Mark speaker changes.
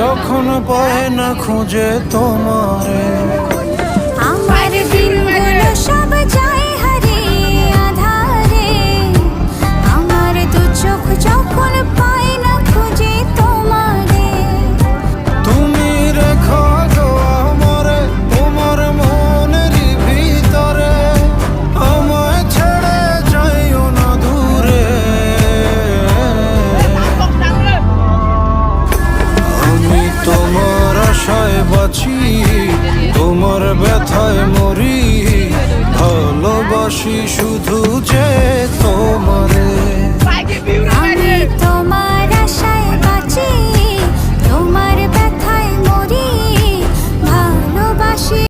Speaker 1: যখন পায় না খুঁজে তোমারে।
Speaker 2: আমার দিনগুলো সব যায় হারিয়ে আধারে, আমার দু চোখ যখন পায় না খুঁজে তোমারে।
Speaker 1: তুমি রেখো গো আমারে তোমার মনেরই ভিতরে, আমায় ছেড়ে যাইও না দূরে। আমি তোমার আশায় বাঁচি, তোমার ব্যথায় মরি, ভালোবাসি শুধু